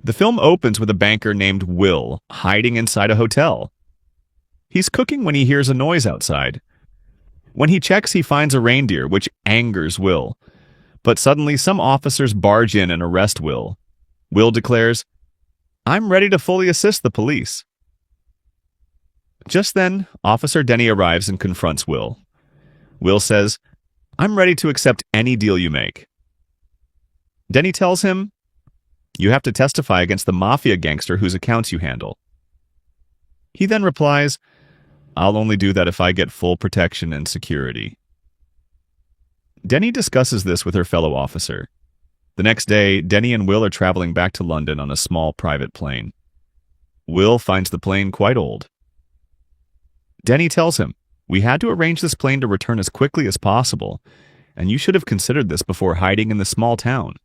The film opens with a banker named Will hiding inside a hotel. He's cooking when he hears a noise outside. When he checks, he finds a reindeer, which angers Will. But suddenly, some officers barge in and arrest Will. Will declares, "I'm ready to fully assist the police." Just then, Officer Denny arrives and confronts Will. Will says, "I'm ready to accept any deal you make." Denny tells him, "You have to testify against the mafia gangster whose accounts you handle." He then replies, "I'll only do that if I get full protection and security." Denny discusses this with her fellow officer. The next day, Denny and Will are traveling back to London on a small private plane. Will finds the plane quite old. Denny tells him, "We had to arrange this plane to return as quickly as possible, and you should have considered this before hiding in the small town."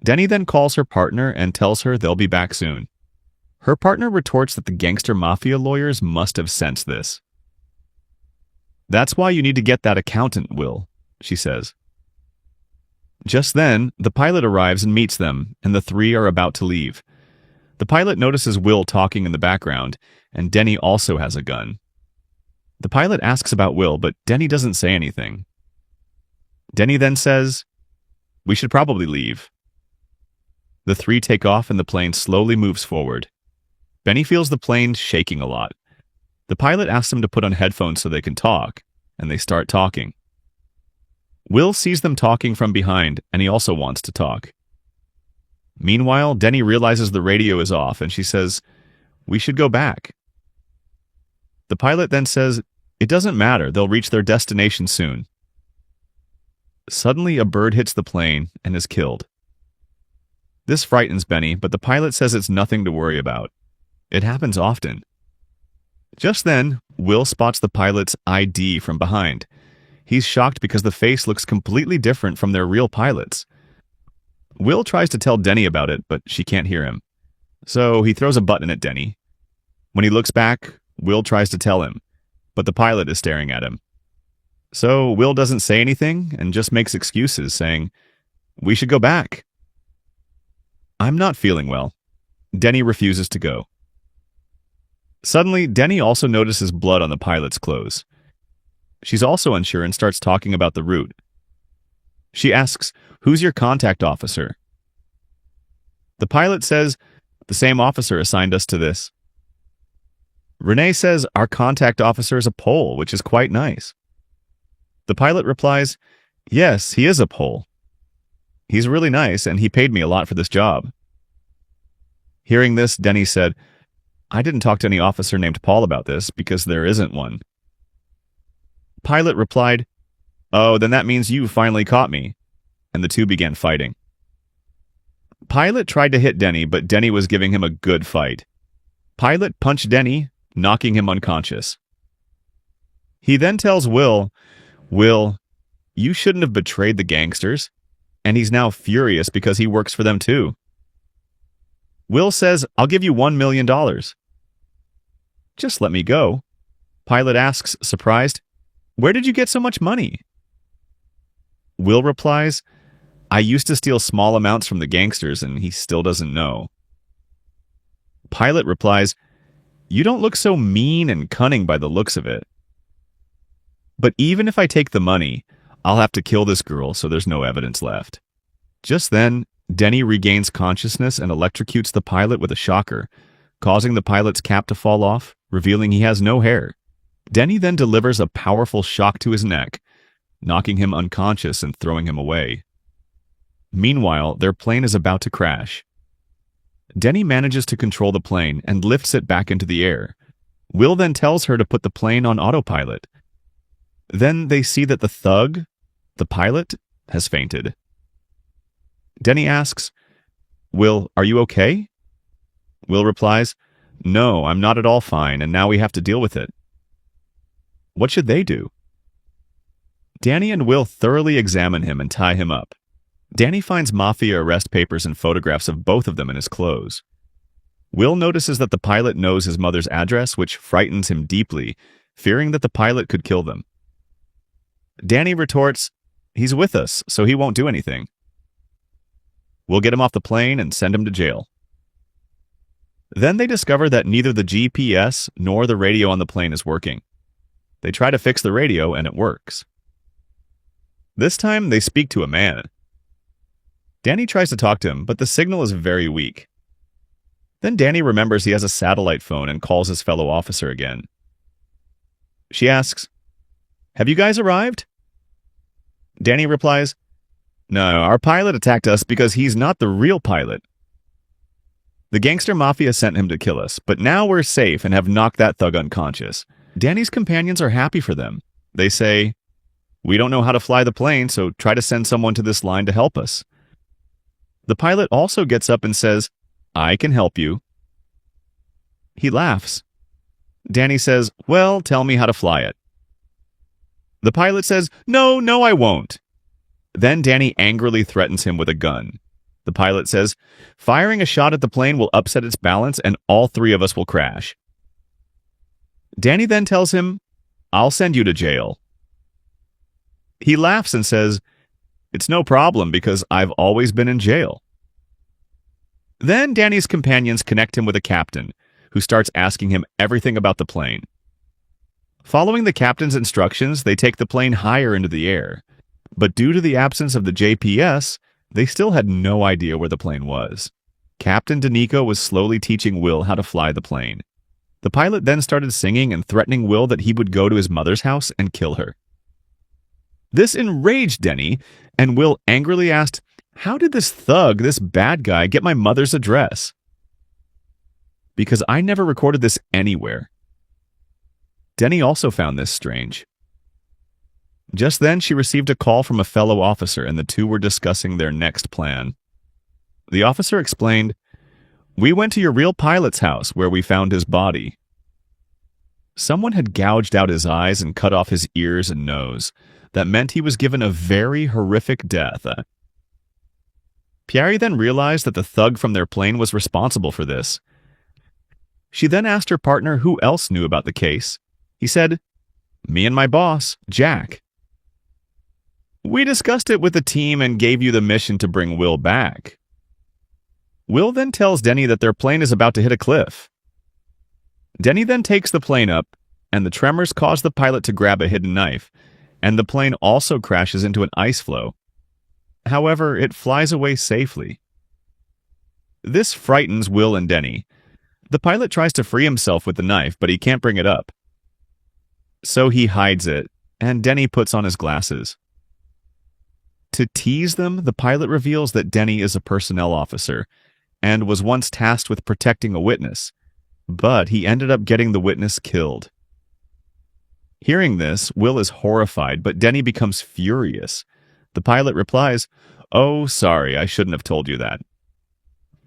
Denny then calls her partner and tells her they'll be back soon. Her partner retorts that the gangster mafia lawyers must have sensed this. "That's why you need to get that accountant, Will," she says. Just then, the pilot arrives and meets them, and the three are about to leave. The pilot notices Will talking in the background, and Denny also has a gun. The pilot asks about Will, but Denny doesn't say anything. Denny then says, "We should probably leave." The three take off and the plane slowly moves forward. Benny feels the plane shaking a lot. The pilot asks them to put on headphones so they can talk, and they start talking. Will sees them talking from behind, and he also wants to talk. Meanwhile, Denny realizes the radio is off, and she says, "We should go back." The pilot then says, "It doesn't matter, they'll reach their destination soon." Suddenly, a bird hits the plane and is killed. This frightens Benny, but the pilot says it's nothing to worry about. It happens often. Just then, Will spots the pilot's ID from behind. He's shocked because the face looks completely different from their real pilots. Will tries to tell Denny about it, but she can't hear him. So he throws a button at Denny. When he looks back, Will tries to tell him, but the pilot is staring at him. So Will doesn't say anything and just makes excuses, saying, "We should go back." "I'm not feeling well." Denny refuses to go. Suddenly, Denny also notices blood on the pilot's clothes. She's also unsure and starts talking about the route. She asks, "Who's your contact officer?" The pilot says, "The same officer assigned us to this." Renee says, "Our contact officer is a Pole, which is quite nice." The pilot replies, "Yes, he is a Pole. He's really nice, and he paid me a lot for this job." Hearing this, Denny said, "I didn't talk to any officer named Paul about this because there isn't one." Pilot replied, "Oh, then that means you finally caught me." And the two began fighting. Pilot tried to hit Denny, but Denny was giving him a good fight. Pilot punched Denny, knocking him unconscious. He then tells Will, "Will, you shouldn't have betrayed the gangsters." And he's now furious because he works for them too. Will says, "I'll give you $1 million. "Just let me go." Pilot asks, surprised, "Where did you get so much money?" Will replies, "I used to steal small amounts from the gangsters, and he still doesn't know." Pilot replies, "You don't look so mean and cunning by the looks of it. But even if I take the money, I'll have to kill this girl so there's no evidence left." Just then, Denny regains consciousness and electrocutes the pilot with a shocker, causing the pilot's cap to fall off, revealing he has no hair. Denny then delivers a powerful shock to his neck, knocking him unconscious and throwing him away. Meanwhile, their plane is about to crash. Denny manages to control the plane and lifts it back into the air. Will then tells her to put the plane on autopilot. Then they see that the thug, the pilot, has fainted. Denny asks, "Will, are you okay?" Will replies, "No, I'm not at all fine, and now we have to deal with it." What should they do? Danny and Will thoroughly examine him and tie him up. Danny finds mafia arrest papers and photographs of both of them in his clothes. Will notices that the pilot knows his mother's address, which frightens him deeply, fearing that the pilot could kill them. Danny retorts, "He's with us, so he won't do anything." We'll get him off the plane and send him to jail. Then they discover that neither the GPS nor the radio on the plane is working. They try to fix the radio and it works. This time they speak to a man. Danny tries to talk to him, but the signal is very weak. Then Danny remembers he has a satellite phone and calls his fellow officer again. She asks, "Have you guys arrived?" Danny replies, "No, our pilot attacked us because he's not the real pilot. The gangster mafia sent him to kill us, but now we're safe and have knocked that thug unconscious." Danny's companions are happy for them. They say, "We don't know how to fly the plane, so try to send someone to this line to help us." The pilot also gets up and says, "I can help you." He laughs. Danny says, "Well, tell me how to fly it." The pilot says, No, I won't." Then Danny angrily threatens him with a gun. The pilot says, "Firing a shot at the plane will upset its balance and all three of us will crash." Danny then tells him, "I'll send you to jail." He laughs and says, "It's no problem because I've always been in jail." Then Danny's companions connect him with a captain, who starts asking him everything about the plane. Following the captain's instructions, they take the plane higher into the air. But due to the absence of the GPS, they still had no idea where the plane was. Captain Danico was slowly teaching Will how to fly the plane. The pilot then started singing and threatening Will that he would go to his mother's house and kill her. This enraged Denny, and Will angrily asked, "How did this thug, this bad guy, get my mother's address?" "Because I never recorded this anywhere." Denny also found this strange. Just then, she received a call from a fellow officer, and the two were discussing their next plan. The officer explained, "We went to your real pilot's house where we found his body." Someone had gouged out his eyes and cut off his ears and nose. That meant he was given a very horrific death. Pierre then realized that the thug from their plane was responsible for this. She then asked her partner who else knew about the case. He said, "Me and my boss, Jack. We discussed it with the team and gave you the mission to bring Will back." Will then tells Denny that their plane is about to hit a cliff. Denny then takes the plane up, and the tremors cause the pilot to grab a hidden knife, and the plane also crashes into an ice floe. However, it flies away safely. This frightens Will and Denny. The pilot tries to free himself with the knife, but he can't bring it up. So he hides it, and Denny puts on his glasses. To tease them, the pilot reveals that Denny is a personnel officer and was once tasked with protecting a witness, but he ended up getting the witness killed. Hearing this, Will is horrified, but Denny becomes furious. The pilot replies, "Oh, sorry, I shouldn't have told you that."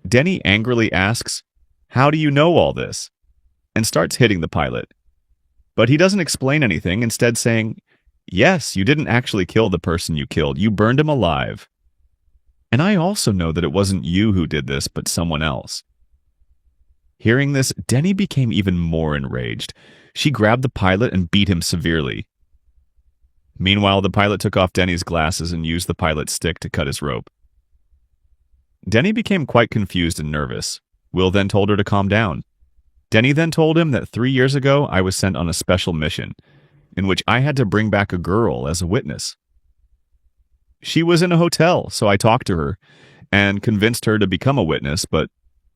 Denny angrily asks, "How do you know all this?" and starts hitting the pilot. But he doesn't explain anything, instead saying, "Yes, you didn't actually kill the person you killed. You burned him alive. And I also know that it wasn't you who did this, but someone else." Hearing this, Denny became even more enraged. She grabbed the pilot and beat him severely. Meanwhile, the pilot took off Denny's glasses and used the pilot's stick to cut his rope. Denny became quite confused and nervous. Will then told her to calm down. Denny then told him that 3 years ago I was sent on a special mission, in which I had to bring back a girl as a witness. She was in a hotel, so I talked to her and convinced her to become a witness, but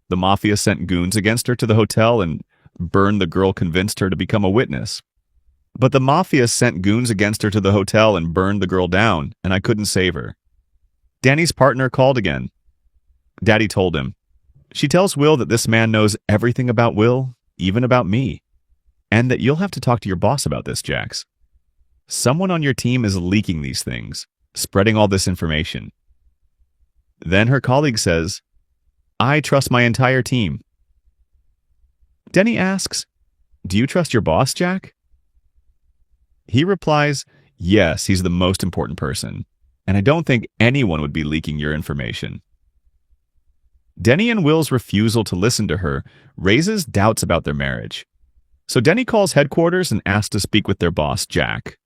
the mafia sent goons against her to the hotel and burned the girl convinced her to become a witness. But the mafia sent goons against her to the hotel and burned the girl down, and I couldn't save her. Danny's partner called again. Daddy told him. She tells Will that this man knows everything about Will, even about me, and that you'll have to talk to your boss about this, Jax. Someone on your team is leaking these things, spreading all this information. Then her colleague says, "I trust my entire team." Denny asks, "Do you trust your boss, Jack?" He replies, "Yes, he's the most important person, and I don't think anyone would be leaking your information." Denny and Will's refusal to listen to her raises doubts about their marriage. So Denny calls headquarters and asks to speak with their boss, Jack.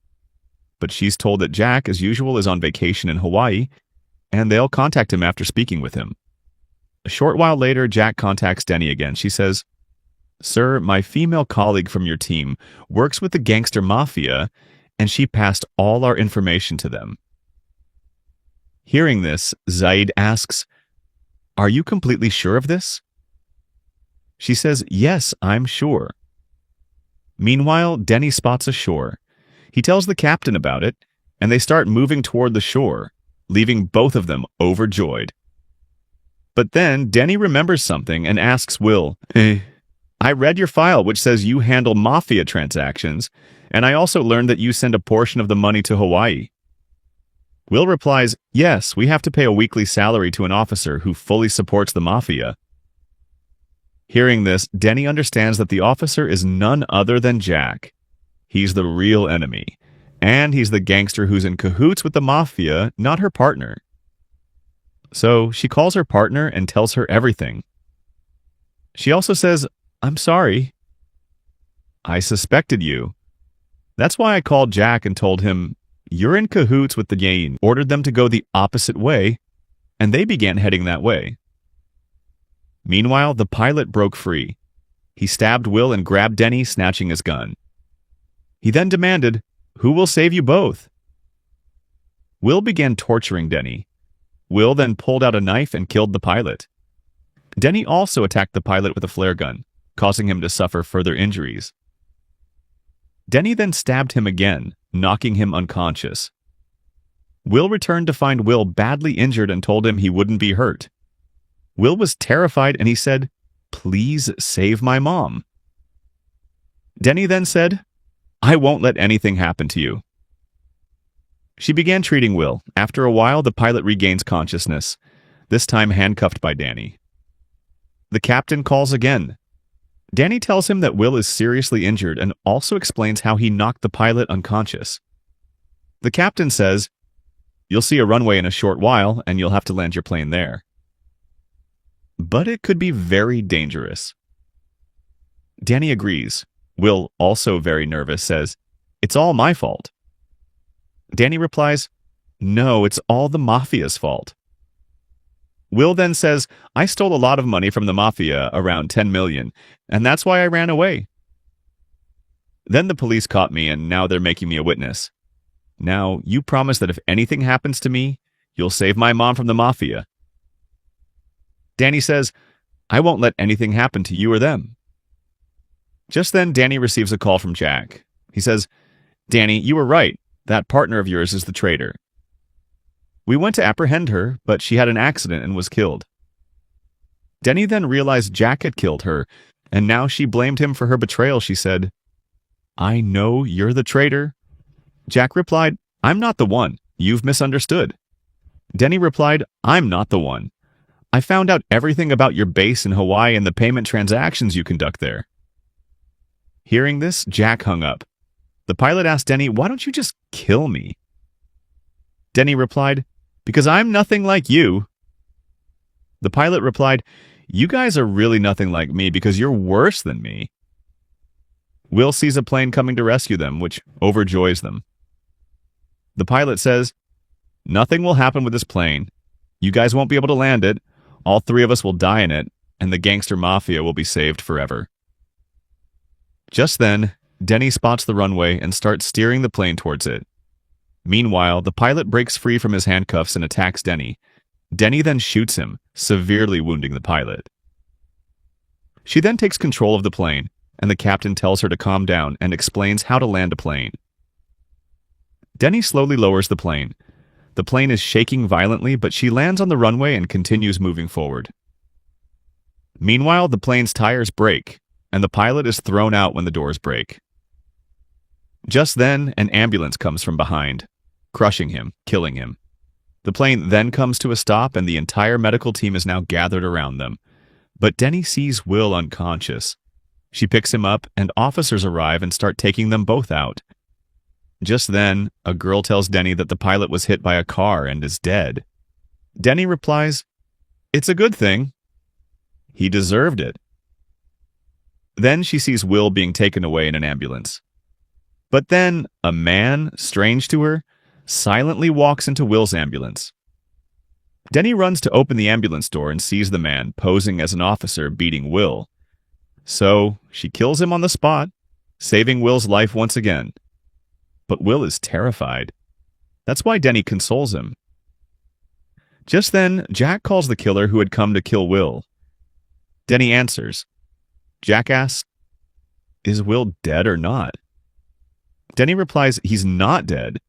But she's told that Jack, as usual, is on vacation in Hawaii, and they'll contact him after speaking with him. A short while later, Jack contacts Denny again. She says, "Sir, my female colleague from your team works with the gangster mafia, and she passed all our information to them." Hearing this, Zaid asks, "Are you completely sure of this?" She says, "Yes, I'm sure." Meanwhile, Denny spots a shore. He tells the captain about it, and they start moving toward the shore, leaving both of them overjoyed. But then Denny remembers something and asks Will, "I read your file which says you handle mafia transactions, and I also learned that you send a portion of the money to Hawaii." Will replies, "Yes, we have to pay a weekly salary to an officer who fully supports the mafia." Hearing this, Denny understands that the officer is none other than Jack. He's the real enemy, and he's the gangster who's in cahoots with the mafia, not her partner. So she calls her partner and tells her everything. She also says, "I'm sorry. I suspected you. That's why I called Jack and told him, you're in cahoots with the gang," ordered them to go the opposite way, and they began heading that way. Meanwhile, the pilot broke free. He stabbed Will and grabbed Denny, snatching his gun. He then demanded, "Who will save you both?" Will began torturing Denny. Will then pulled out a knife and killed the pilot. Denny also attacked the pilot with a flare gun, causing him to suffer further injuries. Denny then stabbed him again, knocking him unconscious. Will returned to find Will badly injured and told him he wouldn't be hurt. Will was terrified and he said, "Please save my mom." Denny then said, "I won't let anything happen to you." She began treating Will. After a while, the pilot regains consciousness, this time handcuffed by Danny. The captain calls again. Danny tells him that Will is seriously injured and also explains how he knocked the pilot unconscious. The captain says, "You'll see a runway in a short while, and you'll have to land your plane there." But it could be very dangerous. Danny agrees. Will, also very nervous, says, "It's all my fault." Danny replies, "No, it's all the mafia's fault." Will then says, "I stole a lot of money from the mafia, around 10 million, and that's why I ran away. Then the police caught me, and now they're making me a witness. Now, you promise that if anything happens to me, you'll save my mom from the mafia." Danny says, "I won't let anything happen to you or them." Just then, Danny receives a call from Jack. He says, "Danny, you were right. That partner of yours is the traitor. We went to apprehend her, but she had an accident and was killed." Denny then realized Jack had killed her, and now she blamed him for her betrayal. She said, "I know you're the traitor." Jack replied, "I'm not the one. You've misunderstood." Denny replied, "I'm not the one. I found out everything about your base in Hawaii and the payment transactions you conduct there." Hearing this, Jack hung up. The pilot asked Denny, "Why don't you just kill me?" Denny replied, "Because I'm nothing like you." The pilot replied, "You guys are really nothing like me because you're worse than me." Will sees a plane coming to rescue them, which overjoys them. The pilot says, "Nothing will happen with this plane. You guys won't be able to land it. All three of us will die in it, and the gangster mafia will be saved forever." Just then, Denny spots the runway and starts steering the plane towards it. Meanwhile, the pilot breaks free from his handcuffs and attacks Denny. Denny then shoots him, severely wounding the pilot. She then takes control of the plane, and the captain tells her to calm down and explains how to land a plane. Denny slowly lowers the plane. The plane is shaking violently, but she lands on the runway and continues moving forward. Meanwhile, the plane's tires break, and the pilot is thrown out when the doors break. Just then, an ambulance comes from behind, crushing him, killing him. The plane then comes to a stop, and the entire medical team is now gathered around them. But Denny sees Will unconscious. She picks him up, and officers arrive and start taking them both out. Just then, a girl tells Denny that the pilot was hit by a car and is dead. Denny replies, "It's a good thing. He deserved it." Then she sees Will being taken away in an ambulance. But then, a man, strange to her, silently walks into Will's ambulance. Denny runs to open the ambulance door and sees the man posing as an officer beating Will. So she kills him on the spot, saving Will's life once again. But Will is terrified. That's why Denny consoles him. Just then, Jack calls the killer who had come to kill Will. Denny answers. Jack asks, "Is Will dead or not?" Denny replies he's not dead.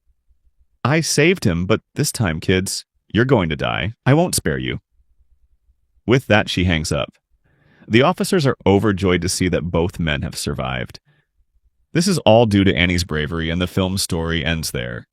"I saved him, but this time, kids, you're going to die. I won't spare you." With that, she hangs up. The officers are overjoyed to see that both men have survived. This is all due to Annie's bravery, and the film's story ends there.